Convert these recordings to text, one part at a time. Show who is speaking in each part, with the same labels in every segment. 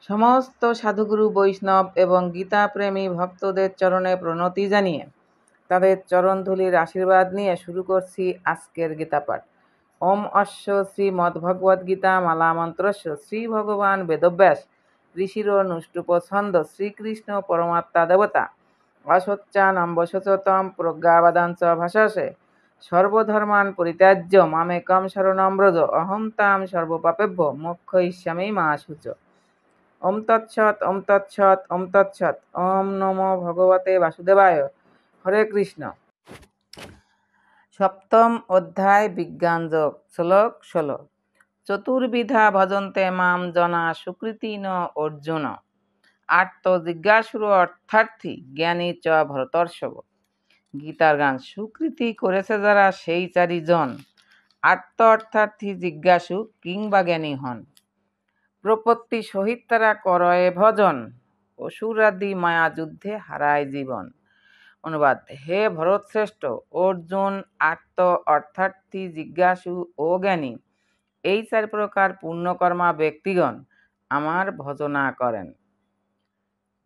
Speaker 1: সমস্ত সাধুগুরু বৈষ্ণব এবং গীতাপ্রেমী ভক্তদের চরণে প্রণতি জানিয়ে তাদের চরণধূলির আশীর্বাদ নিয়ে শুরু করছি আজকের গীতাপাঠ। ওম অশ্ব শ্রীমদ্ভগবদ্গীতা মালা মন্ত্রস্য শ্রী ভগবান বেদব্যাস ঋষির নুষ্টুপ ছন্দ শ্রীকৃষ্ণ পরমাত্মা দেবতা অসচ্চানম্বশতম প্রজ্ঞাবাদাঞ্চ ভাষাসে সর্বধর্মান পরিত্যাজ্য মামেকম শরণম ব্রজ অহং তাং সর্বপাপেভ্য মোক্ষয়িষ্যামি মা শুচ। ওম তৎসৎ ওম তৎসৎ ওম তৎসৎ। ওম নমো ভগবতে বাসুদেবায়। হরে কৃষ্ণ। সপ্তম অধ্যায় বিজ্ঞানযোগ। শ্লোক 16। চতুর্বিধা ভজন্তে মাম জনা সুকৃতি ন অর্জুন আর্ত জিজ্ঞাসুর অর্থার্থী জ্ঞানী চ ভরতর্ষভ। গীতার গান। সুকৃতি করেছে যারা সেই চারিজন, আর্ত অর্থার্থী জিজ্ঞাসু কিংবা জ্ঞানী হন। প্রপত্তি সহিত তারা করয়ে ভজন, অসুরাদি মায়া যুদ্ধে হারায় জীবন। অনুবাদ। হে ভরত শ্রেষ্ঠ, অর্জুন, আর্ত অর্থার্থী, জিজ্ঞাসু ও জ্ঞানী এই চার প্রকার পুণ্যকর্মা ব্যক্তিগণ আমার ভজনা করেন।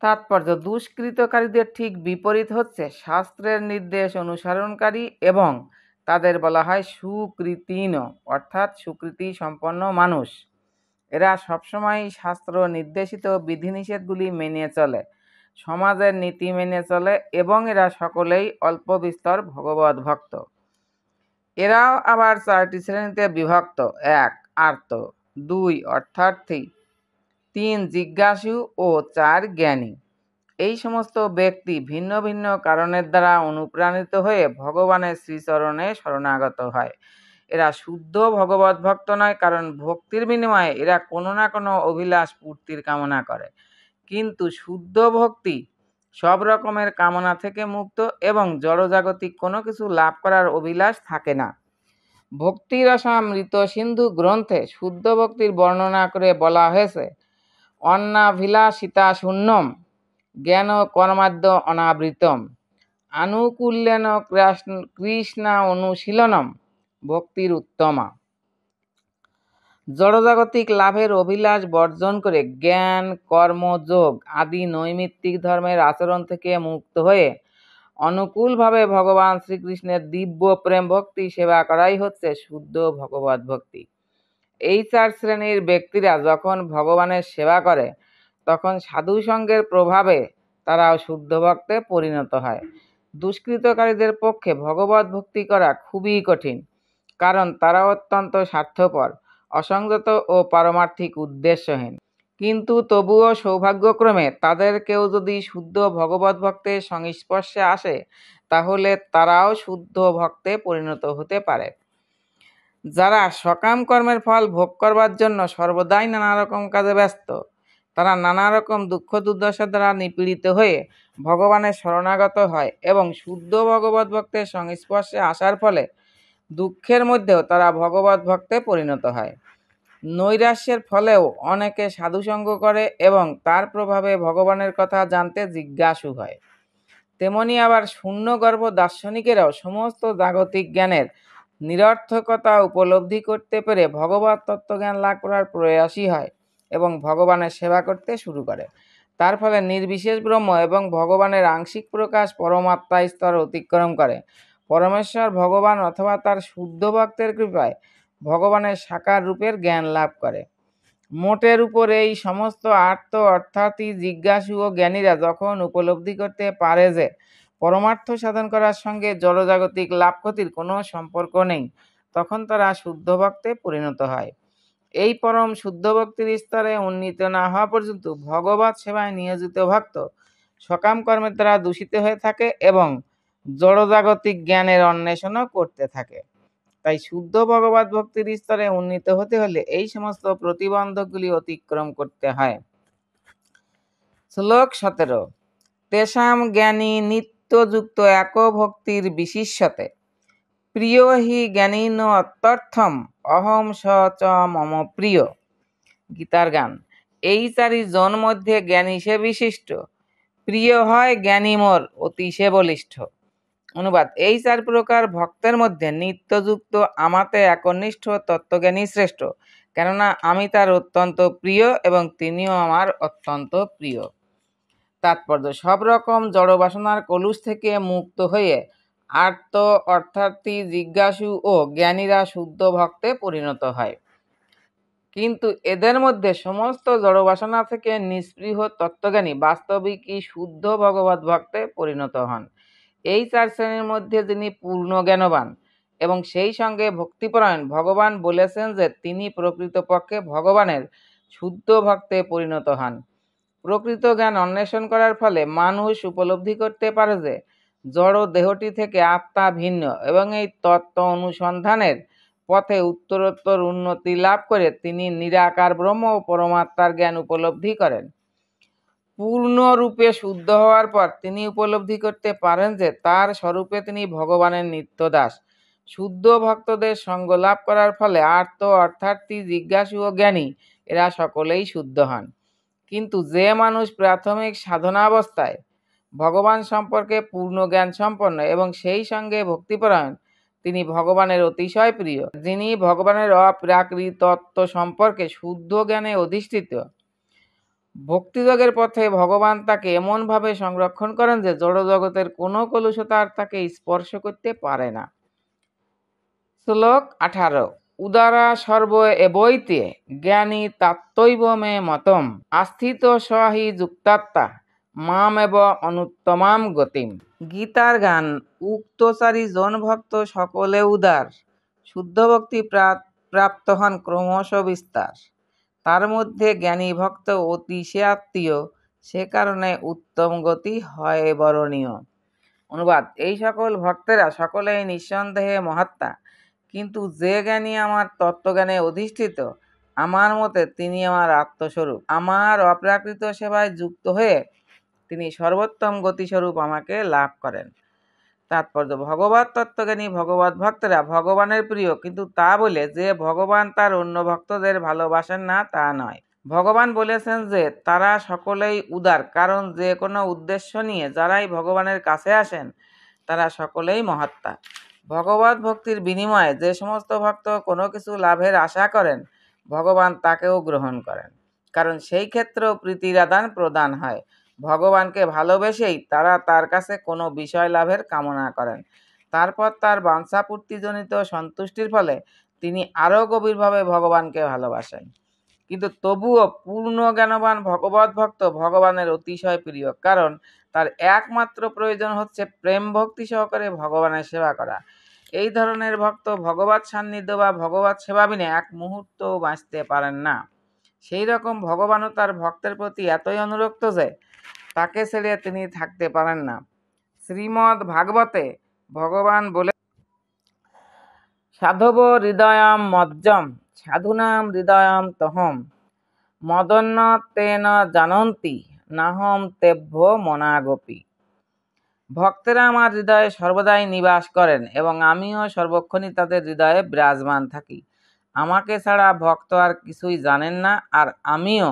Speaker 1: তাৎপর্য। দুষ্কৃতকারীদের ঠিক বিপরীত হচ্ছে শাস্ত্রের নির্দেশ অনুসরণকারী এবং তাদের বলা হয় সুকৃতিন অর্থাৎ সুকৃতি সম্পন্ন মানুষ। এরা সবসময় শাস্ত্র নির্দেশিত বিধিনিষেধগুলি মেনে চলে, সমাজের নীতি মেনে চলে এবং এরা সকলেই অল্প বিস্তর ভগবত ভক্ত। এরাও আবার চারটি শ্রেণীতে বিভক্ত। 1. আর্ত, 2. অর্থার্থী, 3. জিজ্ঞাসু ও 4. জ্ঞানী। এই সমস্ত ব্যক্তি ভিন্ন ভিন্ন কারণের দ্বারা অনুপ্রাণিত হয়ে ভগবানের শ্রীচরণে শরণাগত হয়। এরা শুদ্ধ ভগবত ভক্ত নয়, কারণ ভক্তির বিনিময়ে এরা কোনো না কোনো অভিলাষ পূর্তির কামনা করে। কিন্তু শুদ্ধ ভক্তি সব রকমের কামনা থেকে মুক্ত এবং জড়জাগতিক কোনো কিছু লাভ করার অভিলাষ থাকে না। ভক্তিরসামৃত সিন্ধু গ্রন্থে শুদ্ধ ভক্তির বর্ণনা করে বলা হয়েছে, অন্নাভিলাষিতা শূন্যম জ্ঞান কর্মাদ্য অনাবৃতম আনুকূল্যেন কৃষ্ণা অনুশীলনম ভক্তির উত্তমা। জড়জাগতিক লাভের অভিলাষ বর্জন করে জ্ঞান, কর্ম, যোগ আদি নৈমিত্তিক ধর্মের আচরণ থেকে মুক্ত হয়ে অনুকূলভাবে ভগবান শ্রীকৃষ্ণের দিব্য প্রেম ভক্তি সেবা করাই হচ্ছে শুদ্ধ ভগবত ভক্তি। এই 4 শ্রেণীর ব্যক্তিরা যখন ভগবানের সেবা করে তখন সাধু সঙ্গের প্রভাবে তারাও শুদ্ধ ভক্তে পরিণত হয়। দুষ্কৃতকারীদের পক্ষে ভগবত ভক্তি করা খুবই কঠিন, কারণ তারা অত্যন্ত স্বার্থপর, অসংযত ও পারমার্থিক উদ্দেশ্যহীন। কিন্তু তবুও সৌভাগ্যক্রমে তাদের কেউ যদি শুদ্ধ ভগবত ভক্তের সংস্পর্শে আসে তাহলে তারাও শুদ্ধ ভক্তে পরিণত হতে পারে। যারা সকাম কর্মের ফল ভোগ করবার জন্য সর্বদাই নানা রকম কাজে ব্যস্ত, তারা নানা রকম দুঃখ দুর্দশা দ্বারা নিপীড়িত হয়ে ভগবানের শরণাগত হয় এবং শুদ্ধ ভগবত ভক্তের সংস্পর্শে আসার ফলে দুঃখের মধ্যেও তারা ভগবত ভক্তে পরিণত হয়। নৈরাশ্যের ফলেও অনেকে সাধুসঙ্গ করে এবং তার প্রভাবে ভগবানের কথা জানতে জিজ্ঞাসু হয়। তেমনি আবার শূন্যগর্ভ দার্শনিকেরাও সমস্ত জাগতিক জ্ঞানের নিরর্থকতা উপলব্ধি করতে পেরে ভগবত তত্ত্বজ্ঞান লাভ করার প্রয়াসী হয় এবং ভগবানের সেবা করতে শুরু করে। তার ফলে নির্বিশেষ ব্রহ্ম এবং ভগবানের আংশিক প্রকাশ পরমাত্মা স্তর অতিক্রম করে পরমেশ্বর ভগবান অথবা তার শুদ্ধ ভক্তের কৃপায় ভগবানের সাকার রূপের জ্ঞান লাভ করে। মোটের উপর এই সমস্ত আর্ত অর্থাৎ জিজ্ঞাসু ও জ্ঞানীরা যখন উপলব্ধি করতে পারে যে পরমার্থ সাধন করার সঙ্গে জড়জাগতিক লাভ ক্ষতির কোনো সম্পর্ক নেই, তখন তারা শুদ্ধ ভক্তে পরিণত হয়। এই পরম শুদ্ধ ভক্তির স্তরে উন্নীত না হওয়া পর্যন্ত ভগবত সেবায় নিয়োজিত ভক্ত সকাম কর্মের দ্বারা দূষিত হয়ে থাকে এবং জড়জাগতিক জ্ঞানের অন্বেষণও করতে থাকে। তাই শুদ্ধ ভগবত ভক্তির স্তরে উন্নীত হতে হলে এই সমস্ত প্রতিবন্ধকগুলি অতিক্রম করতে হয়। শ্লোক 17। তেষাং জ্ঞানী নিত্যযুক্ত এক ভক্তির বিশিষ্যতে প্রিয় হি জ্ঞানীন অত্যর্থম অহম স চ মম প্রিয়। গীতার গান। এই 4 জন মধ্যে জ্ঞানী সে বিশিষ্ট, প্রিয় হয় জ্ঞানী মোর অতি সে বলিষ্ঠ। অনুবাদ। এই 4 প্রকার ভক্তের মধ্যে নিত্যযুক্ত আমাতে একনিষ্ঠ তত্ত্বজ্ঞানী শ্রেষ্ঠ, কেননা আমি তার অত্যন্ত প্রিয় এবং তিনিও আমার অত্যন্ত প্রিয়। তাৎপর্য: সব রকম জড় বাসনার কলুষ থেকে মুক্ত হয়ে আর্ত অর্থার্থী, জিজ্ঞাসু ও জ্ঞানীরা শুদ্ধ ভক্তে পরিণত হয়। কিন্তু এদের মধ্যে সমস্ত জড়বাসনা থেকে নিস্পৃহ তত্ত্বজ্ঞানী বাস্তবিকই শুদ্ধ ভগবৎ ভক্তে পরিণত হন। এই চার শ্রেণীর মধ্যে যিনি পূর্ণ জ্ঞানবান এবং সেই সঙ্গে ভক্তিপরায়ণ, ভগবান বলেছেন যে তিনি প্রকৃতপক্ষে ভগবানের শুদ্ধ ভক্তে পরিণত হন। প্রকৃত জ্ঞান অন্বেষণ করার ফলে মানুষ উপলব্ধি করতে পারে যে জড় দেহটি থেকে আত্মা ভিন্ন এবং এই তত্ত্ব অনুসন্ধানের পথে উত্তরোত্তর উন্নতি লাভ করে তিনি নিরাকার ব্রহ্ম ও পরমাত্মার জ্ঞান উপলব্ধি করেন। পূর্ণরূপে শুদ্ধ হওয়ার পর তিনি উপলব্ধি করতে পারেন যে তার স্বরূপে তিনি ভগবানের নিত্য দাস। শুদ্ধ ভক্তদের সঙ্গ লাভ করার ফলে আর্ত অর্থার্থী, জিজ্ঞাসু ও জ্ঞানী এরা সকলেই শুদ্ধ হন। কিন্তু যে মানুষ প্রাথমিক সাধনাবস্থায় ভগবান সম্পর্কে পূর্ণ জ্ঞান সম্পন্ন এবং সেই সঙ্গে ভক্তিপরায়ণ, তিনি ভগবানের অতিশয় প্রিয়। যিনি ভগবানের অপ্রাকৃত তত্ত্ব সম্পর্কে শুদ্ধ জ্ঞানে অধিষ্ঠিত, ভক্তিযোগের পথে ভগবান তাকে এমনভাবে সংরক্ষণ করেন যে জড়জগতের কোনো কলুষতা আর তাকে স্পর্শ করতে পারে না। শ্লোক 18। উদারা সর্ব এবৈতে জ্ঞানী তাত্ত্বৈব মে মতম আস্থিত স হি যুক্তাত্মা মামেব অনুত্তমাম গতিম। গীতার গান: উক্তচারী জন ভক্ত সকলে উদার, শুদ্ধ ভক্তি প্রাপ্ত হন ক্রমশ বিস্তার। তার মধ্যে জ্ঞানী ভক্ত অতি সে আত্মীয়, সে কারণে উত্তম গতি হয় বরণীয়। অনুবাদ: এই সকল ভক্তেরা সকলেই নিঃসন্দেহে মহাত্মা, কিন্তু যে জ্ঞানী আমার তত্ত্বজ্ঞানে অধিষ্ঠিত, আমার মতে তিনি আমার আত্মস্বরূপ। আমার অপ্রাকৃত সেবায় যুক্ত হয়ে তিনি সর্বোত্তম গতিস্বরূপ আমাকে লাভ করেন। তাৎপর্য: ভগবৎ তত্ত্বজ্ঞানী ভগবৎ ভক্তরা ভগবানের প্রিয়, কিন্তু তা বলে যে ভগবান তার অন্য ভক্তদের ভালোবাসেন না তা নয়। ভগবান বলেছেন যে তারা সকলেই উদার, কারণ যে কোনো উদ্দেশ্য নিয়ে যারাই ভগবানের কাছে আসেন তারা সকলেই মহাত্মা। ভগবৎ ভক্তির বিনিময়ে যে সমস্ত ভক্ত কোনো কিছু লাভের আশা করেন, ভগবান তাকেও গ্রহণ করেন, কারণ সেই ক্ষেত্রেও প্রীতির আদান প্রদান হয়। ভগবানকে ভালোবেসেই তারা তার কাছে কোনো বিষয় লাভের কামনা করেন। তারপর তার বাঞ্ছাপূর্তিজনিত সন্তুষ্টির ফলে তিনি আরও গভীরভাবে ভগবানকে ভালোবাসেন। কিন্তু তবুও পূর্ণ জ্ঞানবান ভগবৎ ভক্ত ভগবানের অতিশয় প্রিয়, কারণ তার একমাত্র প্রয়োজন হচ্ছে প্রেম ভক্তি সহকারে ভগবানের সেবা করা। এই ধরনের ভক্ত ভগবৎ সান্নিধ্য বা ভগবৎ সেবা বিনে এক মুহূর্তও বাঁচতে পারেন না। সেই রকম ভগবানও তার ভক্তের প্রতি এতই অনুরক্ত যে তাকে ছেড়ে তিনি থাকতে পারেন না। শ্রীমদ্ ভাগবতে ভগবান বলে, সাধব হৃদয়ম মজ্জম সাধুনাম হৃদয়ম তহম মদন্য তেন জানন্তি নাহম তেভ্য মনাগপি। ভক্তেরা আমার হৃদয়ে সর্বদাই নিবাস করেন এবং আমিও সর্বক্ষণই তাদের হৃদয়ে বিরাজমান থাকি। আমাকে ছাড়া ভক্ত আর কিছুই জানেন না, আর আমিও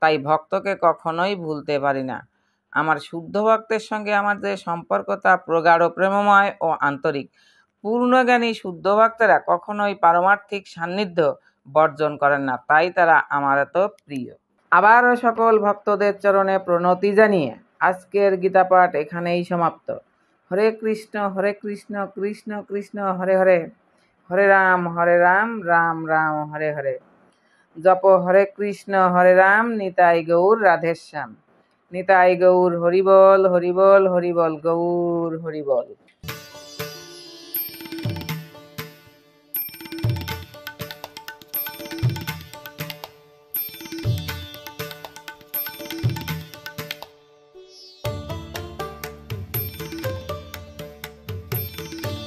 Speaker 1: তাই ভক্তকে কখনোই ভুলতে পারি না। আমার শুদ্ধ ভক্তের সঙ্গে আমার যে সম্পর্ক তা প্রগাঢ়, প্রেমময় ও আন্তরিক। পূর্ণজ্ঞানী শুদ্ধ ভক্তেরা কখনোই পারমার্থিক সান্নিধ্য বর্জন করেন না, তাই তারা আমার এত প্রিয়। আবারও সকল ভক্তদের চরণে প্রণতি জানিয়ে আজকের গীতাপাঠ এখানেই সমাপ্ত। হরে কৃষ্ণ কৃষ্ণ কৃষ্ণ হরে হরে, হরে রাম রাম রাম হরে হরে। জপ হরে কৃষ্ণ হরে রাম, নিতাই গৌর রাধেশ্যাম। নিতাই গৌর হরিবল হরিবল হরিবল গৌর হরিবল।